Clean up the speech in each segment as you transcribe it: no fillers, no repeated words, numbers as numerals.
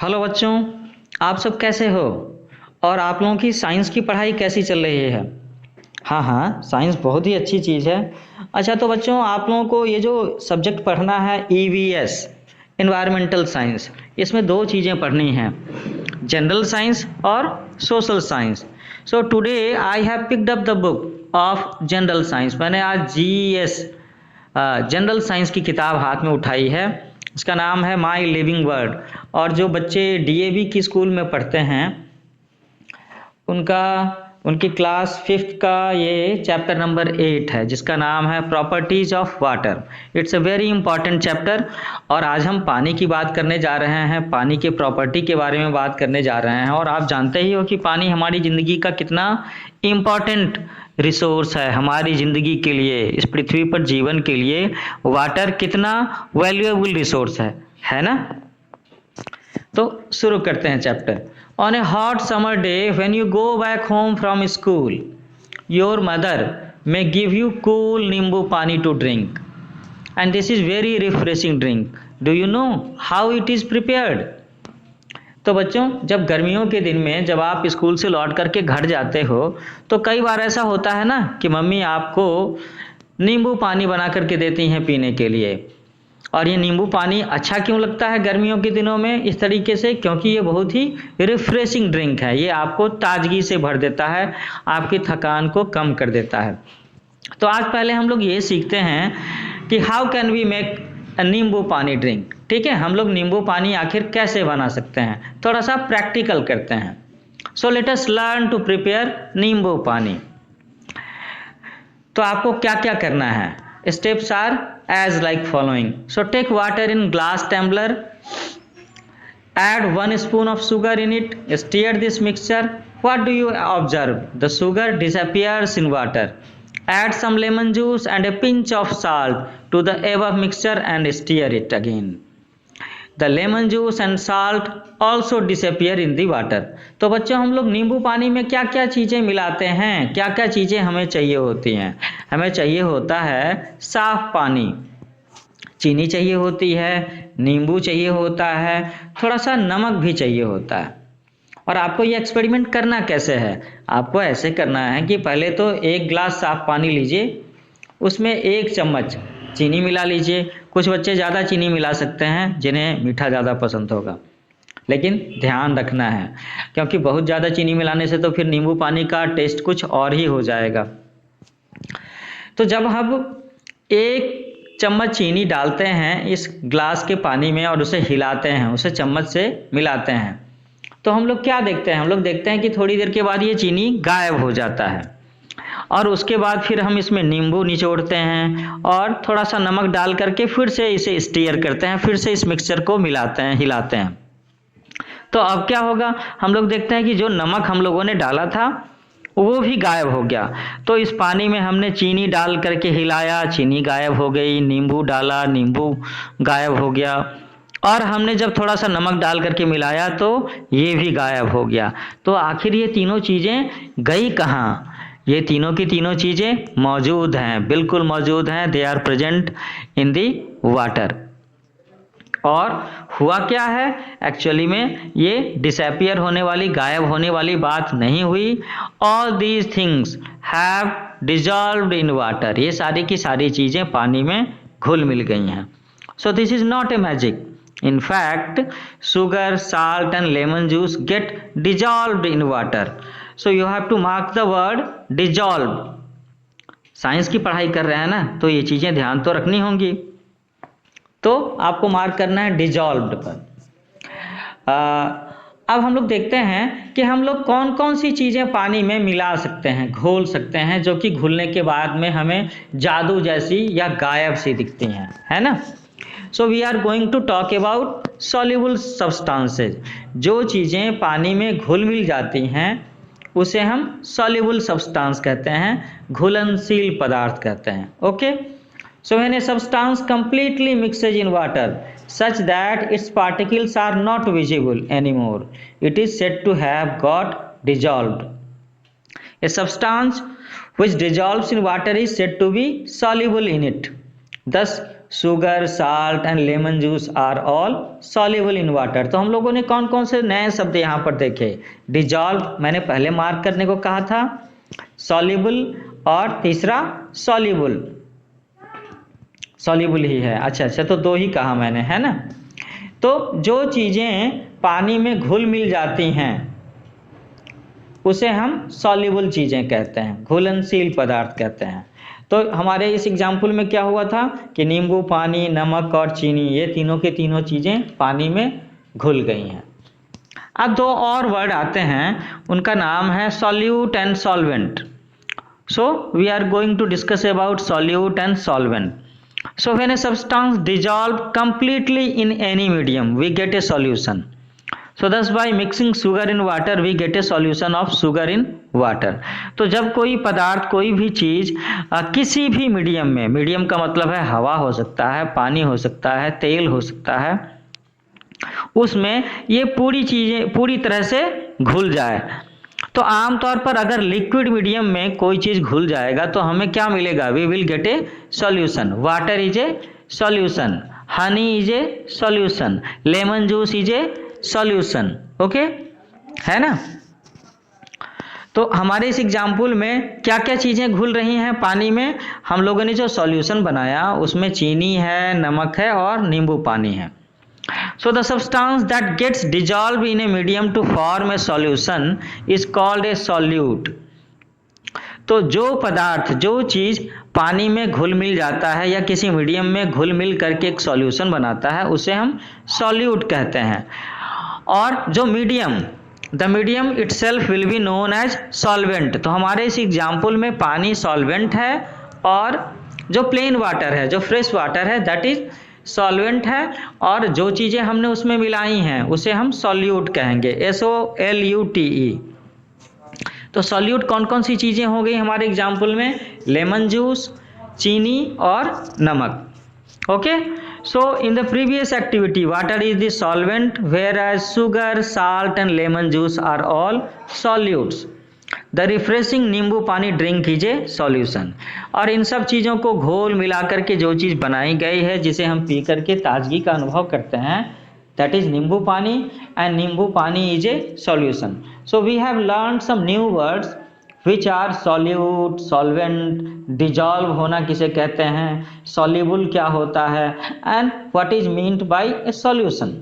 Hello बच्चों, आप सब कैसे हो? और आप लोगों की साइंस की पढ़ाई कैसी चल रही है? हाँ हाँ, साइंस बहुत ही अच्छी चीज़ है। अच्छा, तो बच्चों आप लोगों को ये जो सब्जेक्ट पढ़ना है ईवीएस, इन्वायरमेंटल साइंस, इसमें दो चीज़ें पढ़नी हैं, जनरल साइंस और social science. So today I have picked up the book of general science. मैंने आज जीएस जनरल साइंस की किताब हाथ में उठाई है। इसका नाम है माई लिविंग वर्ल्ड। और जो बच्चे डीएवी की स्कूल में पढ़ते हैं उनका उनकी क्लास 5th का ये चैप्टर नंबर 8 है, जिसका नाम है properties of water. It's a very important chapter. और आज हम पानी की बात करने जा रहे हैं, पानी के प्रॉपर्टी के बारे में बात करने जा रहे हैं। और आप जानते ही हो कि पानी हमारी ज़िंदगी का कितना इम्पॉर्टेंट रिसोर्स है हमारी ज़िंदगी के लिए, इस पृथ्वी पर जीवन के लिए वाटर कितना वैल्यूएबल रिसोर्स है ना। तो शुरू करते हैं chapter. On a hot summer day when you go back home from school, your mother may give you cool nimbu pani to drink, and this is very refreshing drink. Do you know how it is prepared? तो बच्चों, जब गर्मियों के दिन में जब आप school से लौट करके घर जाते हो तो कई बार ऐसा होता है ना कि मम्मी आपको नींबू पानी बना करके देती हैं पीने के लिए। और ये नींबू पानी अच्छा क्यों लगता है गर्मियों के दिनों में इस तरीके से? क्योंकि ये बहुत ही रिफ्रेशिंग ड्रिंक है, ये आपको ताजगी से भर देता है, आपकी थकान को कम कर देता है। तो आज पहले हम लोग ये सीखते हैं कि how can we make a nimbu pani drink. ठीक है, हम लोग नींबू पानी आखिर कैसे बना सकते हैं, थोड़ा सा प्रैक्टिकल करते हैं। So let us learn to prepare nimbu pani. तो आपको क्या क्या करना है? Steps are as like following. So take water in glass tumbler, add 1 spoon of sugar in it, stir this mixture. What do you observe? The sugar disappears in water. Add some lemon juice and a pinch of salt to the above mixture and stir it again. The lemon juice and salt also disappear in the water. तो बच्चों, हम लोग नींबू पानी में क्या क्या चीज़ें मिलाते हैं, क्या क्या चीज़ें हमें चाहिए होती हैं? हमें चाहिए होता है साफ पानी, चीनी चाहिए होती है, नींबू चाहिए होता है, थोड़ा सा नमक भी चाहिए होता है। और आपको ये एक्सपेरिमेंट करना कैसे है? आपको ऐसे करना है कि पहले तो 1 गिलास साफ पानी लीजिए, उसमें 1 चम्मच चीनी मिला लीजिए। कुछ बच्चे ज़्यादा चीनी मिला सकते हैं जिन्हें मीठा ज़्यादा पसंद होगा, लेकिन ध्यान रखना है क्योंकि बहुत ज़्यादा चीनी मिलाने से तो फिर नींबू पानी का टेस्ट कुछ और ही हो जाएगा। तो जब हम 1 चम्मच चीनी डालते हैं इस ग्लास के पानी में और उसे हिलाते हैं, उसे चम्मच से मिलाते हैं, तो हम लोग क्या देखते हैं? हम लोग देखते हैं कि थोड़ी देर के बाद ये चीनी गायब हो जाता है। और उसके बाद फिर हम इसमें नींबू निचोड़ते हैं और थोड़ा सा नमक डाल करके फिर से इसे स्टीयर करते हैं, फिर से इस मिक्सचर को मिलाते हैं, हिलाते हैं। तो अब क्या होगा? हम लोग देखते हैं कि जो नमक हम लोगों ने डाला था वो भी गायब हो गया। तो इस पानी में हमने चीनी डाल करके हिलाया, चीनी गायब हो गई, नींबू डाला, नींबू गायब हो गया, और हमने जब थोड़ा सा नमक डाल करके मिलाया तो ये भी गायब हो गया। तो आखिर ये तीनों चीज़ें गई कहाँ? ये तीनों की तीनों चीज़ें मौजूद हैं, बिल्कुल मौजूद हैं। They are present in the water. और हुआ क्या है एक्चुअली में? ये डिसअपियर होने वाली, गायब होने वाली बात नहीं हुई। All these things have dissolved in water. ये सारी की सारी चीज़ें पानी में घुल मिल गई हैं। So this is not a magic. In fact, sugar, salt and lemon juice get dissolved in water. So you have to mark the word dissolved. Science की पढ़ाई कर रहे हैं ना, तो ये चीज़ें ध्यान तो रखनी होंगी। तो आपको मार्क करना है डिजॉल्व्ड पर। अब हम लोग देखते हैं कि हम लोग कौन कौन सी चीज़ें पानी में मिला सकते हैं, घोल सकते हैं, जो कि घुलने के बाद में हमें जादू जैसी या गायब सी दिखती हैं, है ना। So we are going to talk about soluble substances. जो चीज़ें पानी में घुल मिल जाती हैं उसे हम सॉल्युबल सब्सटेंस कहते हैं, घुलनशील पदार्थ कहते हैं। Okay, so when a substance completely mixes in water such that its particles are not visible anymore, it is said to have got dissolved. A substance which dissolves in water is said to be soluble in it. Thus sugar, salt and lemon juice are all soluble in water. तो हम लोगों ने कौन कौन से नए शब्द यहाँ पर देखे? डिजॉल्व मैंने पहले मार्क करने को कहा था, सॉल्युबल और तीसरा सॉल्युबल। सॉल्युबल ही है, अच्छा, तो दो ही कहा मैंने, है ना। तो जो चीज़ें पानी में घुल मिल जाती हैं उसे हम सॉल्युबल चीज़ें कहते हैं, घुलनशील पदार्थ कहते हैं। तो हमारे इस एग्जाम्पल में क्या हुआ था कि नींबू पानी, नमक और चीनी, ये तीनों के तीनों चीज़ें पानी में घुल गई हैं। अब दो और वर्ड आते हैं, उनका नाम है solute and solvent. So we are going to discuss about solute and solvent. So when a substance dissolves completely in any medium, we get a solution. So thus by mixing sugar in water, we get a solution of sugar in water. तो जब कोई पदार्थ, कोई भी चीज़ किसी भी medium में, medium का मतलब है हवा हो सकता है, पानी हो सकता है, तेल हो सकता है, उसमें ये पूरी चीज़ें पूरी तरह से घुल जाए। तो आमतौर पर अगर लिक्विड मीडियम में कोई चीज़ घुल जाएगा तो हमें क्या मिलेगा? We will get a solution. Water is a solution, honey is a solution, lemon juice is a solution. Okay, है ना। तो हमारे इस एग्जाम्पल में क्या क्या चीज़ें घुल रही हैं पानी में? हम लोगों ने जो सॉल्यूशन बनाया उसमें चीनी है, नमक है और नींबू पानी है। So the substance that gets dissolved in a medium to form a solution is called a solute. तो जो पदार्थ, जो चीज़ पानी में घुल मिल जाता है या किसी मीडियम में घुल मिल करके एक सॉल्यूशन बनाता है उसे हम सॉल्यूट कहते हैं। और जो medium, the medium itself will be known as solvent. तो हमारे इस एग्जाम्पल में पानी सॉल्वेंट है और जो प्लेन वाटर है, जो फ्रेश वाटर है, दैट इज सॉल्वेंट है। और जो चीज़ें हमने उसमें मिलाई हैं उसे हम सॉल्यूट कहेंगे, SOLUTE। तो सॉल्यूट कौन कौन सी चीज़ें हो गई हमारे एग्जाम्पल में? लेमन जूस, चीनी और नमक। Okay, so in the previous activity water is the solvent whereas sugar, salt and lemon juice are all solutes. The refreshing nimbu pani drink is a solution. और इन सब चीज़ों को घोल मिला करके जो चीज़ बनाई गई है जिसे हम पी करके ताजगी का अनुभव करते हैं, दैट इज नींबू पानी, and nimbu pani is a solution. So we have learn some new words which are solute, solvent, dissolve होना किसे कहते हैं, सॉल्युबल क्या होता है, and what is meant by a solution.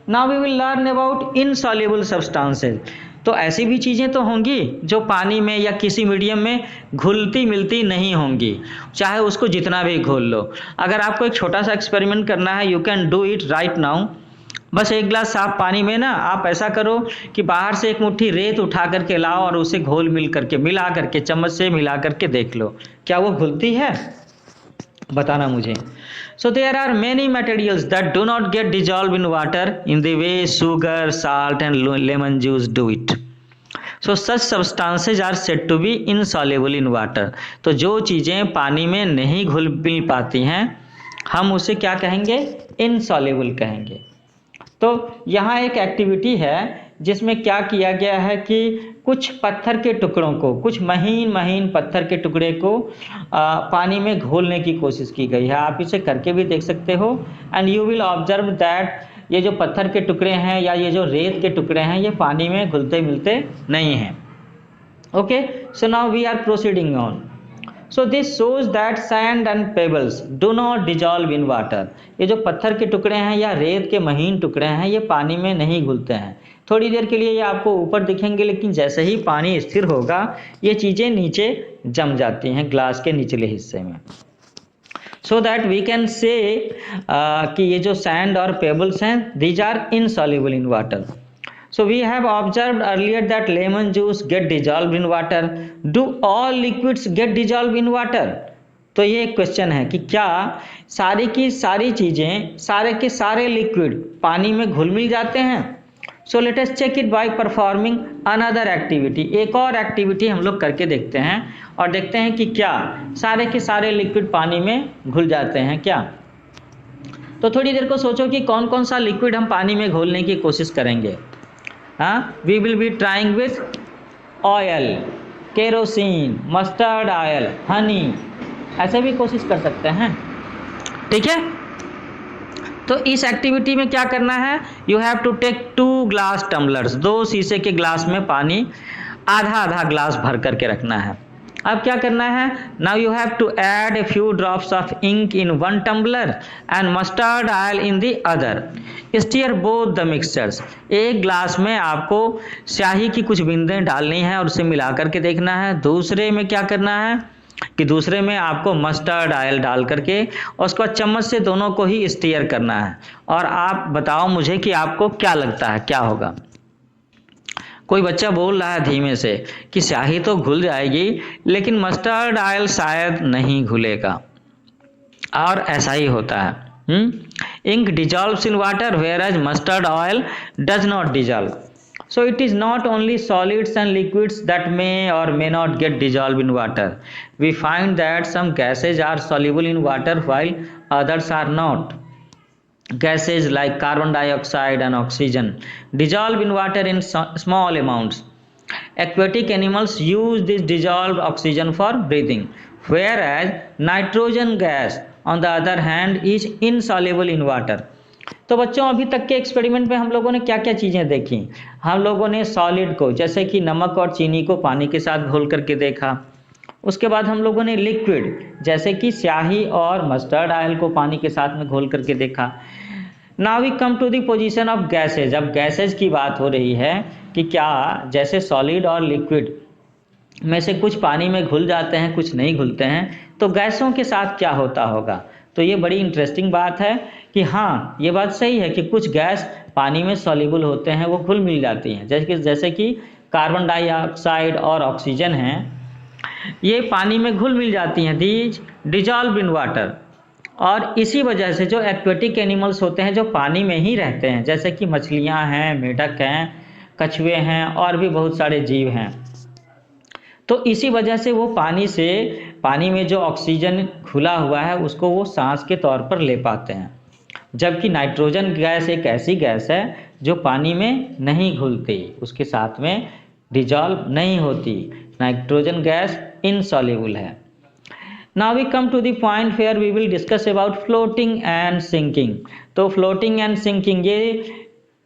Now we will learn about insoluble substances. तो ऐसी भी चीज़ें तो होंगी जो पानी में या किसी मीडियम में घुलती मिलती नहीं होंगी, चाहे उसको जितना भी घोल लो। अगर आपको एक छोटा सा एक्सपेरिमेंट करना है, you can do it right now. बस एक गिलास साफ पानी में ना आप ऐसा करो कि बाहर से एक मुट्ठी रेत उठा करके लाओ और उसे घोल मिला करके चम्मच से मिला करके देख लो, क्या वो घुलती है? बताना मुझे। So there are many materials that do not get dissolved in water in the way sugar, salt and lemon juice do it. So such substances are said to be insoluble in water. तो जो चीज़ें पानी में नहीं घुल मिल पाती हैं हम उसे क्या कहेंगे? इनसॉल्युबल कहेंगे। तो यहाँ एक एक्टिविटी है जिसमें क्या किया गया है कि कुछ पत्थर के टुकड़ों को, कुछ महीन महीन पत्थर के टुकड़े को पानी में घोलने की कोशिश की गई है। आप इसे करके भी देख सकते हो and you will observe that ये जो पत्थर के टुकड़े हैं या ये जो रेत के टुकड़े हैं ये पानी में घुलते मिलते नहीं हैं। Okay, so now we are proceeding on. So this shows that sand and pebbles do not dissolve in water. ये जो पत्थर के टुकड़े हैं या रेत के महीन टुकड़े हैं ये पानी में नहीं घुलते हैं। थोड़ी देर के लिए ये आपको ऊपर दिखेंगे लेकिन जैसे ही पानी स्थिर होगा ये चीज़ें नीचे जम जाती हैं ग्लास के निचले हिस्से में। So that we can say कि ये जो sand और pebbles हैं these are insoluble in water. So we have observed earlier that lemon juice get dissolved in water. Do all liquids get dissolved in water? तो ये एक question है कि क्या सारी की सारी चीज़ें, सारे के सारे लिक्विड पानी में घुल मिल जाते हैं? So let us check it by performing another activity. एक और एक्टिविटी हम लोग करके देखते हैं और देखते हैं कि क्या सारे के सारे लिक्विड पानी में घुल जाते हैं क्या। तो थोड़ी देर को सोचो कि कौन कौन सा लिक्विड हम पानी में घोलने की कोशिश करेंगे। We will be trying with oil, kerosene, mustard oil, honey, ऐसे भी कोशिश कर सकते हैं। ठीक है। तो इस एक्टिविटी में क्या करना है, you have to take 2 glass tumblers, 2 शीशे के ग्लास में पानी आधा आधा ग्लास भर करके रखना है। अब क्या करना है, now you have to add a few drops of ink in 1 tumbler and mustard oil in the other, stir both the mixtures. एक ग्लास में आपको स्याही की कुछ बूंदें डालनी है और उसे मिला करके देखना है। दूसरे में क्या करना है कि दूसरे में आपको मस्टर्ड ऑयल डाल करके और उसके बाद चम्मच से दोनों को ही स्टीयर करना है। और आप बताओ मुझे कि आपको क्या लगता है क्या होगा। कोई बच्चा बोल रहा है धीमे से कि स्याही तो घुल जाएगी लेकिन मस्टर्ड ऑयल शायद नहीं घुलेगा, और ऐसा ही होता है। Ink dissolves in water whereas mustard oil does not dissolve. So it is not only solids and liquids that may or may not get dissolved in water. We find that some gases are soluble in water while others are not. Gases like carbon dioxide and oxygen dissolve in water in small amounts. Aquatic animals use this dissolved oxygen for breathing, whereas nitrogen gas on the other hand is insoluble in water. तो बच्चों अभी तक के experiment में हम लोगों ने क्या क्या चीज़ें देखी। हम लोगों ने सॉलिड को जैसे कि नमक और चीनी को पानी के साथ घोल करके देखा। उसके बाद हम लोगों ने लिक्विड जैसे कि स्याही और मस्टर्ड ऑयल को पानी के साथ में घोल करके देखा। Now we come to the position of gases. अब गैसेज की बात हो रही है कि क्या जैसे सॉलिड और लिक्विड में से कुछ पानी में घुल जाते हैं कुछ नहीं घुलते हैं, तो गैसों के साथ क्या होता होगा। तो ये बड़ी इंटरेस्टिंग बात है कि हाँ ये बात सही है कि कुछ गैस पानी में सॉल्युबल होते हैं, वो घुल मिल जाती हैं। जैसे कि कार्बन डाइऑक्साइड और ऑक्सीजन हैं, ये पानी में घुल मिल जाती हैं, दीज डिजॉल्व इन वाटर। और इसी वजह से जो एक्वेटिक एनिमल्स होते हैं जो पानी में ही रहते हैं जैसे कि मछलियाँ हैं, मेढक हैं, कछुए हैं और भी बहुत सारे जीव हैं, तो इसी वजह से वो पानी में जो ऑक्सीजन घुला हुआ है उसको वो सांस के तौर पर ले पाते हैं। जबकि नाइट्रोजन गैस एक ऐसी गैस है जो पानी में नहीं घुलती, उसके साथ में डिजॉल्व नहीं होती। नाइट्रोजन गैस इनसॉल्युबल है। Now we come to the point where we will discuss about floating and sinking. तो फ्लोटिंग एंड सिंकिंग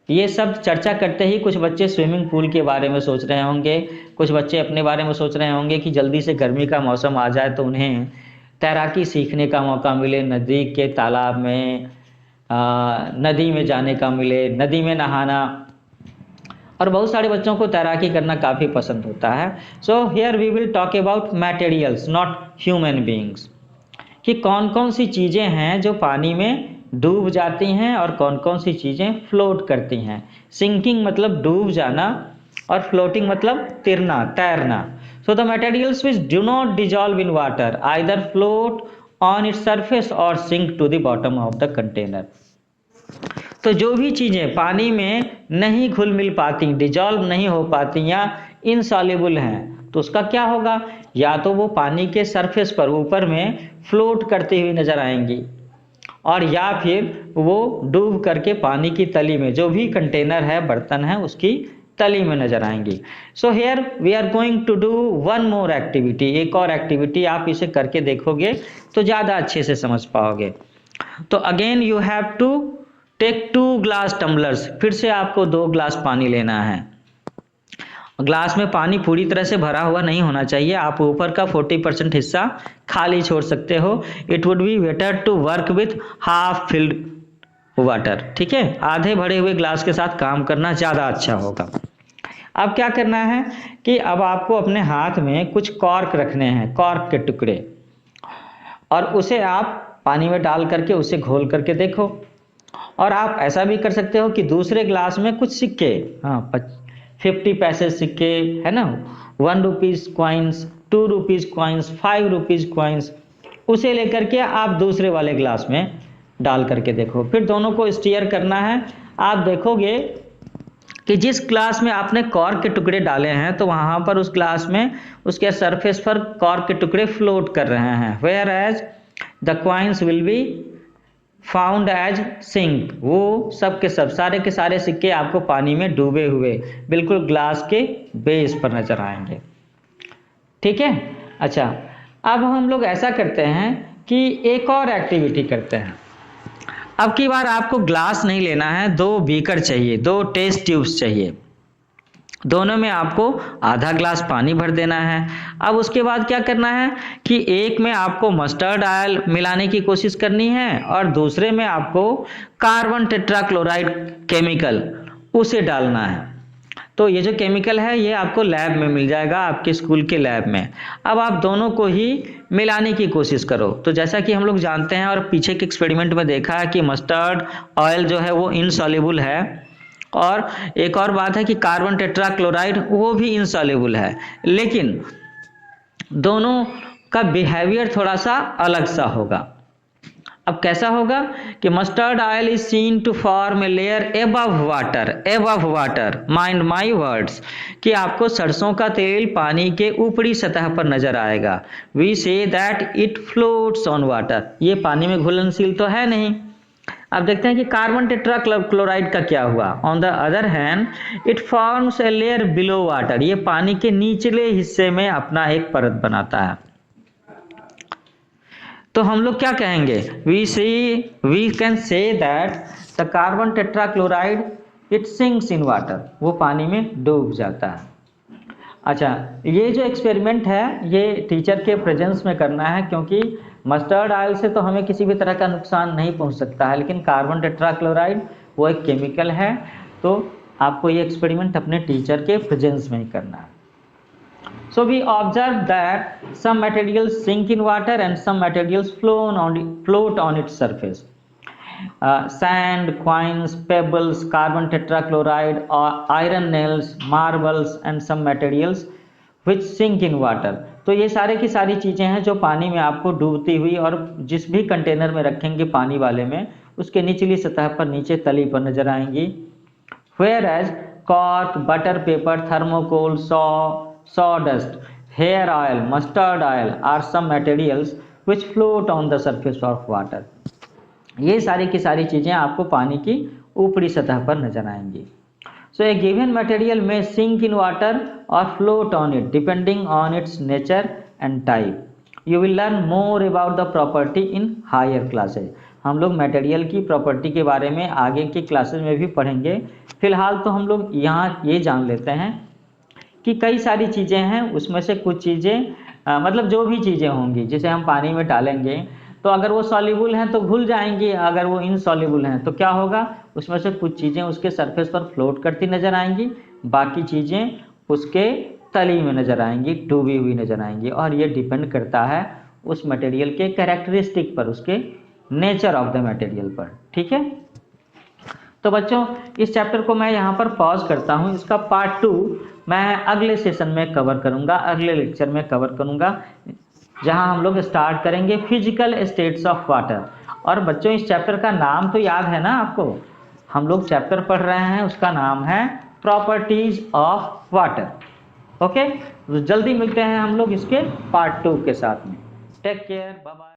ये सब चर्चा करते ही कुछ बच्चे स्विमिंग पूल के बारे में सोच रहे होंगे, कुछ बच्चे अपने बारे में सोच रहे होंगे कि जल्दी से गर्मी का मौसम आ जाए तो उन्हें तैराकी सीखने का मौका मिले, नदी के तालाब में नदी में जाने का मिले, नदी में नहाना। और बहुत सारे बच्चों को तैराकी करना काफ़ी पसंद होता है। So here we will talk about materials not human beings, कि कौन कौन सी चीज़ें हैं जो पानी में डूब जाती हैं और कौन कौन सी चीज़ें फ्लोट करती हैं। सिंकिंग मतलब डूब जाना और फ्लोटिंग मतलब तैरना। So the materials which do not dissolve in water either float on its surface और sink to the bottom of the container. तो जो भी चीज़ें पानी में नहीं घुल मिल पाती, डिजॉल्व नहीं हो पाती या इनसॉल्युबल हैं, तो उसका क्या होगा, या तो वो पानी के सरफेस पर ऊपर में फ्लोट करती हुई नजर आएंगी और या फिर वो डूब करके पानी की तली में जो भी कंटेनर है, बर्तन है, उसकी तली में नजर आएंगी। So here we are going to do one more activity. एक और एक्टिविटी आप इसे करके देखोगे तो ज़्यादा अच्छे से समझ पाओगे। तो again you have to take 2 glass tumblers. फिर से आपको 2 ग्लास पानी लेना है। ग्लास में पानी पूरी तरह से भरा हुआ नहीं होना चाहिए, आप ऊपर का 40% हिस्सा खाली छोड़ सकते हो। It would be better to work with half filled water. ठीक है, आधे भरे हुए ग्लास के साथ काम करना ज़्यादा अच्छा होगा। अब क्या करना है कि अब आपको अपने हाथ में कुछ कॉर्क रखने हैं, कॉर्क के टुकड़े, और उसे आप पानी में डाल करके उसे घोल करके देखो। और आप ऐसा भी कर सकते हो कि दूसरे ग्लास में कुछ सिक्के, 50 पैसे सिक्के है ना, 1 rupees coins, 2 rupees coins, 5 rupees coins, उसे लेकर के आप दूसरे वाले ग्लास में डाल करके देखो। फिर दोनों को स्टीयर करना है। आप देखोगे कि जिस ग्लास में आपने कॉर्क के टुकड़े डाले हैं तो वहाँ पर उस ग्लास में उसके सरफेस पर कॉर्क के टुकड़े फ्लोट कर रहे हैं, whereas the coins will be found as sink. वो सब के सब, सारे के सारे सिक्के आपको पानी में डूबे हुए बिल्कुल ग्लास के बेस पर नजर आएंगे। ठीक है, अच्छा अब हम लोग ऐसा करते हैं कि एक और एक्टिविटी करते हैं। अब की बार आपको ग्लास नहीं लेना है, 2 बीकर चाहिए, 2 टेस्ट ट्यूब्स चाहिए। दोनों में आपको आधा ग्लास पानी भर देना है। अब उसके बाद क्या करना है कि एक में आपको मस्टर्ड ऑयल मिलाने की कोशिश करनी है और दूसरे में आपको कार्बन टेट्राक्लोराइड केमिकल उसे डालना है। तो ये जो केमिकल है ये आपको लैब में मिल जाएगा, आपके स्कूल के लैब में। अब आप दोनों को ही मिलाने की कोशिश करो। तो जैसा कि हम लोग जानते हैं और पीछे के एक्सपेरिमेंट में देखा है कि मस्टर्ड ऑयल जो है वो इनसॉल्युबल है, और एक और बात है कि कार्बन टेट्राक्लोराइड वो भी इनसॉल्युबल है, लेकिन दोनों का बिहेवियर थोड़ा सा अलग सा होगा। अब कैसा होगा कि mustard oil is seen to form a layer above water, mind my words, कि आपको सरसों का तेल पानी के ऊपरी सतह पर नजर आएगा। We see that it floats on water, ये पानी में घुलनशील तो है नहीं। अब देखते हैं कि कार्बन टेट्राक्लोराइड का क्या हुआ। On the other hand it forms a layer below water, ये पानी के निचले हिस्से में अपना एक परत बनाता है। तो हम लोग क्या कहेंगे, we can say that the carbon tetrachloride it sinks in water, वो पानी में डूब जाता है। अच्छा, ये जो एक्सपेरिमेंट है ये टीचर के प्रेजेंस में करना है, क्योंकि मस्टर्ड ऑयल से तो हमें किसी भी तरह का नुकसान नहीं पहुंच सकता है, लेकिन कार्बन टेट्राक्लोराइड वो एक केमिकल है, तो आपको ये एक्सपेरिमेंट अपने टीचर के प्रेजेंस में ही करना है। So we observe that some materials sink in water and some materials float on its surface. Sand, coins, pebbles, carbon tetrachloride, or iron nails, marbles and some materials which sink in water. तो ये सारे की सारी चीज़ें हैं जो पानी में आपको डूबती हुई, और जिस भी कंटेनर में रखेंगे पानी वाले में उसके निचली सतह पर नीचे तली पर नजर आएंगी। Whereas cork, butter paper, thermocol, sawdust, hair oil, mustard oil are some materials which float on the surface of water. ये सारी की सारी चीजें आपको पानी की ऊपरी सतह पर नजर आएंगी। So a given material may sink in water or float on it depending on its nature and type. You will learn more about the property in higher classes. हम लोग मटेरियल की प्रॉपर्टी के बारे में आगे की क्लासेस में भी पढ़ेंगे। फिलहाल तो हम लोग यहाँ ये जान लेते हैं कि कई सारी चीज़ें हैं, उसमें से कुछ चीज़ें मतलब जो भी चीज़ें होंगी जिसे हम पानी में डालेंगे तो अगर वो सॉल्युबल हैं तो घुल जाएंगी, अगर वो इनसॉल्युबल हैं तो क्या होगा, उसमें से कुछ चीज़ें उसके सरफेस पर फ्लोट करती नजर आएंगी, बाकी चीज़ें उसके तली में नजर आएंगी, डूबी हुई नजर आएंगी। और ये डिपेंड करता है उस मटेरियल के कैरेक्टरिस्टिक पर, उसके नेचर ऑफ द मटेरियल पर। ठीक है, तो बच्चों इस चैप्टर को मैं यहाँ पर पॉज करता हूँ। इसका पार्ट 2 मैं अगले सेशन में कवर करूँगा, अगले लेक्चर में कवर करूँगा, जहाँ हम लोग स्टार्ट करेंगे फिजिकल स्टेट्स ऑफ वाटर। और बच्चों इस चैप्टर का नाम तो याद है ना आपको, हम लोग चैप्टर पढ़ रहे हैं, उसका नाम है प्रॉपर्टीज ऑफ वाटर। ओके, तो जल्दी मिलते हैं हम लोग इसके पार्ट 2 के साथ में। Take care, bye bye.